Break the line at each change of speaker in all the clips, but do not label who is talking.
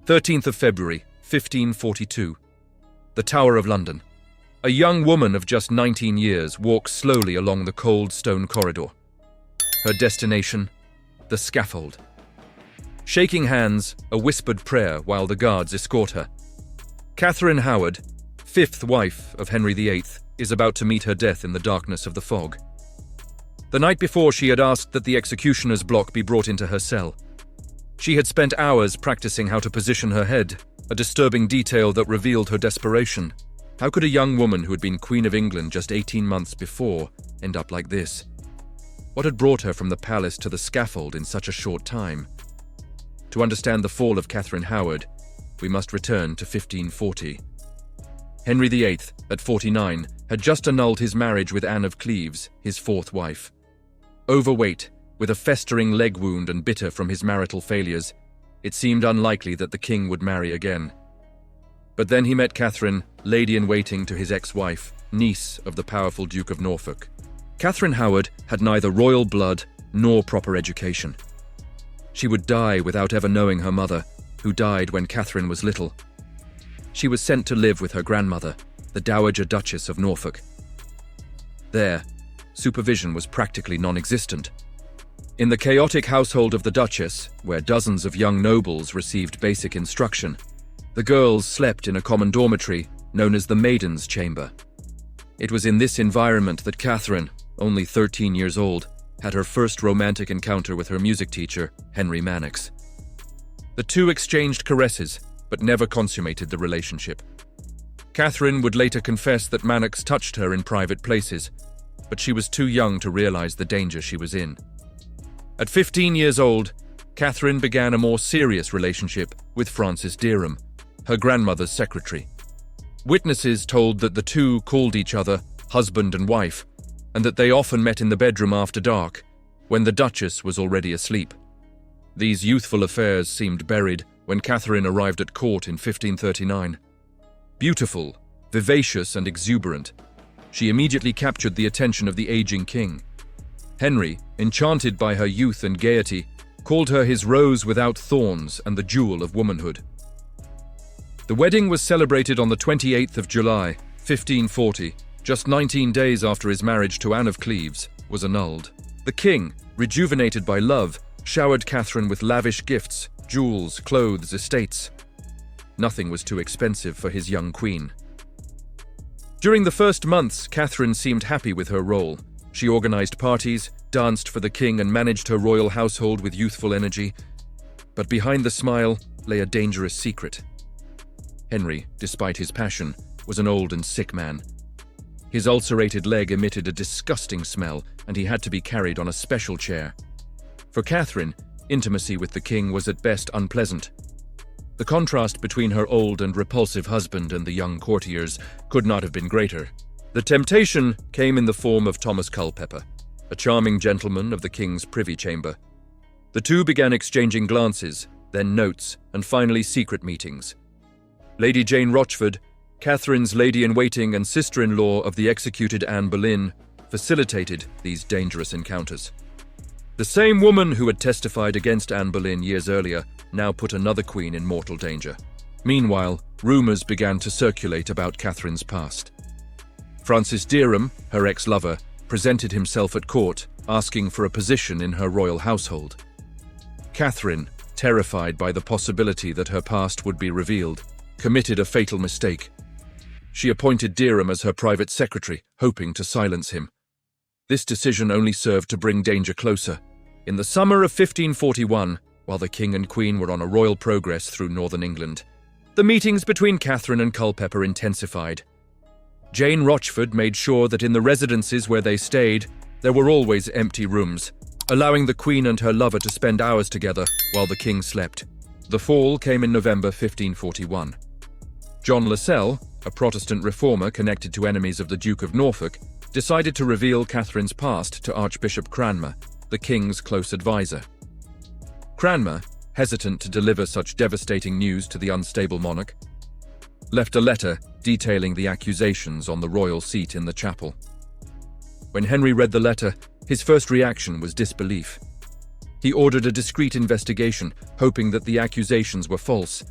13th of February, 1542. The Tower of London. A young woman of just 19 years walks slowly along the cold stone corridor. Her destination, the scaffold. Shaking hands, a whispered prayer while the guards escort her. Catherine Howard, fifth wife of Henry VIII, is about to meet her death in the darkness of the fog. The night before, she had asked that the executioner's block be brought into her cell. She had spent hours practicing how to position her head, a disturbing detail that revealed her desperation. How could a young woman who had been Queen of England just 18 months before end up like this? What had brought her from the palace to the scaffold in such a short time? To understand the fall of Catherine Howard, we must return to 1540. Henry VIII, at 49, had just annulled his marriage with Anne of Cleves, his fourth wife. Overweight, with a festering leg wound and bitter from his marital failures, it seemed unlikely that the king would marry again. But then he met Catherine, lady-in-waiting to his ex-wife, niece of the powerful Duke of Norfolk. Catherine Howard had neither royal blood nor proper education. She would die without ever knowing her mother, who died when Catherine was little. She was sent to live with her grandmother, the Dowager Duchess of Norfolk. There, supervision was practically non-existent. In the chaotic household of the Duchess, where dozens of young nobles received basic instruction, the girls slept in a common dormitory known as the Maiden's Chamber. It was in this environment that Catherine, only 13 years old, had her first romantic encounter with her music teacher, Henry Mannox. The two exchanged caresses, but never consummated the relationship. Catherine would later confess that Mannox touched her in private places, but she was too young to realize the danger she was in. At 15 years old, Catherine began a more serious relationship with Francis Dereham, her grandmother's secretary. Witnesses told that the two called each other husband and wife, and that they often met in the bedroom after dark, when the Duchess was already asleep. These youthful affairs seemed buried when Catherine arrived at court in 1539. Beautiful, vivacious, and exuberant, she immediately captured the attention of the aging king. Henry, enchanted by her youth and gaiety, called her his rose without thorns and the jewel of womanhood. The wedding was celebrated on the 28th of July, 1540, just 19 days after his marriage to Anne of Cleves was annulled. The king, rejuvenated by love, showered Catherine with lavish gifts, jewels, clothes, estates. Nothing was too expensive for his young queen. During the first months, Catherine seemed happy with her role. She organized parties, danced for the king, and managed her royal household with youthful energy. But behind the smile lay a dangerous secret. Henry, despite his passion, was an old and sick man. His ulcerated leg emitted a disgusting smell, and he had to be carried on a special chair. For Catherine, intimacy with the king was at best unpleasant. The contrast between her old and repulsive husband and the young courtiers could not have been greater. The temptation came in the form of Thomas Culpeper, a charming gentleman of the king's privy chamber. The two began exchanging glances, then notes, and finally secret meetings. Lady Jane Rochford, Catherine's lady-in-waiting and sister-in-law of the executed Anne Boleyn, facilitated these dangerous encounters. The same woman who had testified against Anne Boleyn years earlier now put another queen in mortal danger. Meanwhile, rumors began to circulate about Catherine's past. Francis Dereham, her ex-lover, presented himself at court, asking for a position in her royal household. Catherine, terrified by the possibility that her past would be revealed, committed a fatal mistake. She appointed Dereham as her private secretary, hoping to silence him. This decision only served to bring danger closer. In the summer of 1541, while the king and queen were on a royal progress through northern England, the meetings between Catherine and Culpeper intensified. Jane Rochford made sure that in the residences where they stayed, there were always empty rooms, allowing the queen and her lover to spend hours together while the king slept. The fall came in November 1541. John Lascelles, a Protestant reformer connected to enemies of the Duke of Norfolk, decided to reveal Catherine's past to Archbishop Cranmer, the king's close advisor. Cranmer, hesitant to deliver such devastating news to the unstable monarch, left a letter detailing the accusations on the royal seat in the chapel. When Henry read the letter, his first reaction was disbelief. He ordered a discreet investigation, hoping that the accusations were false,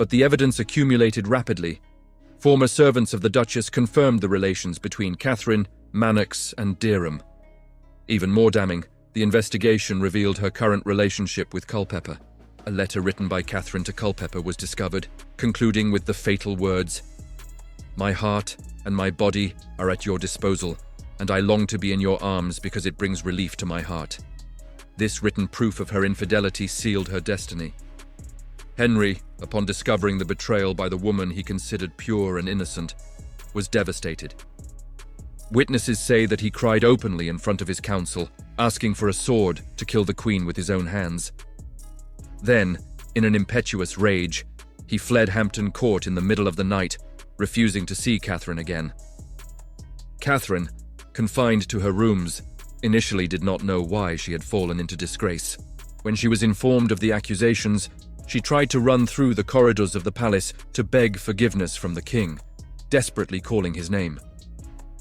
but the evidence accumulated rapidly. Former servants of the Duchess confirmed the relations between Catherine, Mannox, and Dereham. Even more damning, the investigation revealed her current relationship with Culpeper. A letter written by Catherine to Culpeper was discovered, concluding with the fatal words, "My heart and my body are at your disposal, and I long to be in your arms because it brings relief to my heart." This written proof of her infidelity sealed her destiny. Henry, upon discovering the betrayal by the woman he considered pure and innocent, was devastated. Witnesses say that he cried openly in front of his council, asking for a sword to kill the Queen with his own hands. Then, in an impetuous rage, he fled Hampton Court in the middle of the night, refusing to see Catherine again. Catherine, confined to her rooms, initially did not know why she had fallen into disgrace. When she was informed of the accusations, she tried to run through the corridors of the palace to beg forgiveness from the king, desperately calling his name.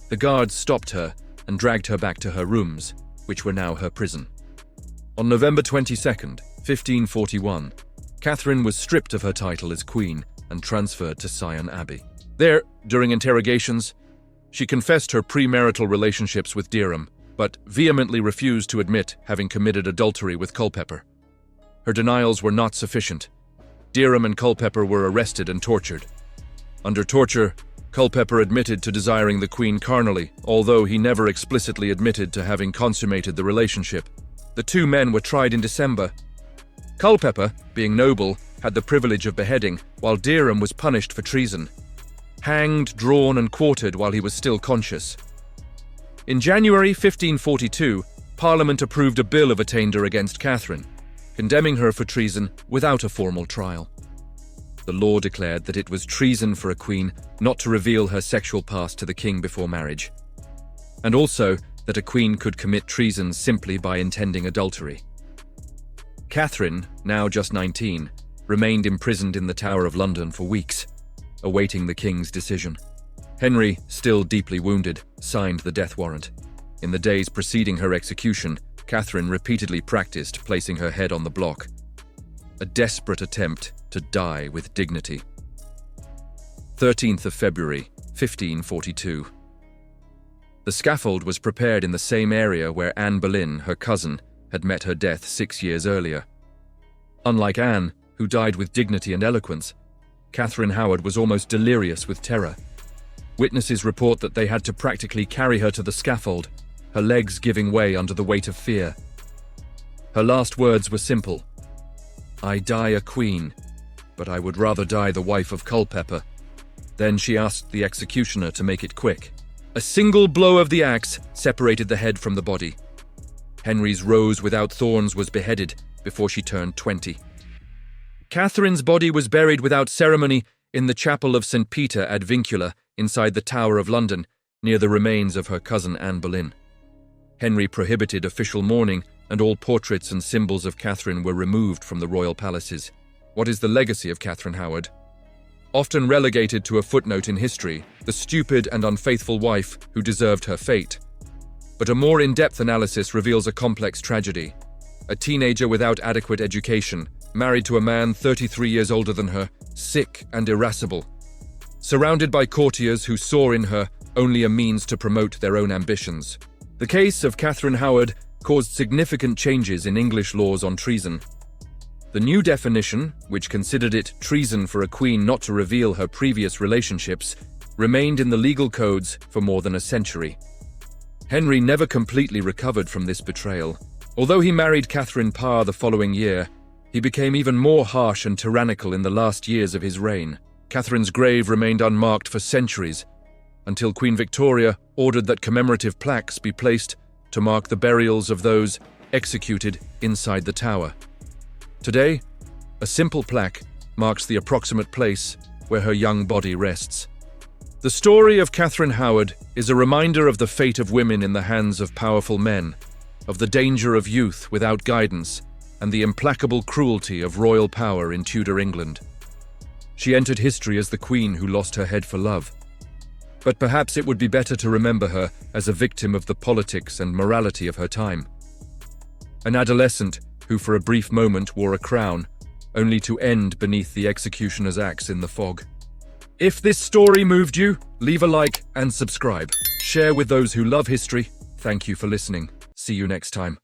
The guards stopped her and dragged her back to her rooms, which were now her prison. On November 22nd, 1541, Catherine was stripped of her title as queen and transferred to Sion Abbey. There, during interrogations, she confessed her premarital relationships with Dereham, but vehemently refused to admit having committed adultery with Culpeper. Her denials were not sufficient. Dereham and Culpeper were arrested and tortured. Under torture, Culpeper admitted to desiring the Queen carnally, although he never explicitly admitted to having consummated the relationship. The two men were tried in December. Culpeper, being noble, had the privilege of beheading, while Dereham was punished for treason. Hanged, drawn, and quartered while he was still conscious. In January 1542, Parliament approved a bill of attainder against Catherine, condemning her for treason without a formal trial. The law declared that it was treason for a queen not to reveal her sexual past to the king before marriage, and also that a queen could commit treason simply by intending adultery. Catherine, now just 19, remained imprisoned in the Tower of London for weeks, awaiting the king's decision. Henry, still deeply wounded, signed the death warrant. In the days preceding her execution, Catherine repeatedly practiced placing her head on the block, a desperate attempt to die with dignity. 13th of February, 1542. The scaffold was prepared in the same area where Anne Boleyn, her cousin, had met her death 6 years earlier. Unlike Anne, who died with dignity and eloquence, Catherine Howard was almost delirious with terror. Witnesses report that they had to practically carry her to the scaffold, her legs giving way under the weight of fear. Her last words were simple: "I die a queen, but I would rather die the wife of Culpeper." Then she asked the executioner to make it quick. A single blow of the axe separated the head from the body. Henry's Rose without thorns was beheaded before she turned 20. Catherine's body was buried without ceremony in the chapel of St. Peter ad Vincula inside the Tower of London, near the remains of her cousin Anne Boleyn. Henry prohibited official mourning, and all portraits and symbols of Catherine were removed from the royal palaces. What is the legacy of Catherine Howard? Often relegated to a footnote in history, the stupid and unfaithful wife who deserved her fate. But a more in-depth analysis reveals a complex tragedy. A teenager without adequate education, married to a man 33 years older than her, sick and irascible, surrounded by courtiers who saw in her only a means to promote their own ambitions. The case of Catherine Howard caused significant changes in English laws on treason. The new definition, which considered it treason for a queen not to reveal her previous relationships, remained in the legal codes for more than a century. Henry never completely recovered from this betrayal. Although he married Catherine Parr the following year, he became even more harsh and tyrannical in the last years of his reign. Catherine's grave remained unmarked for centuries, until Queen Victoria ordered that commemorative plaques be placed to mark the burials of those executed inside the tower. Today, a simple plaque marks the approximate place where her young body rests. The story of Catherine Howard is a reminder of the fate of women in the hands of powerful men, of the danger of youth without guidance, and the implacable cruelty of royal power in Tudor England. She entered history as the queen who lost her head for love. But perhaps it would be better to remember her as a victim of the politics and morality of her time. An adolescent who for a brief moment wore a crown, only to end beneath the executioner's axe in the fog. If this story moved you, leave a like and subscribe. Share with those who love history. Thank you for listening. See you next time.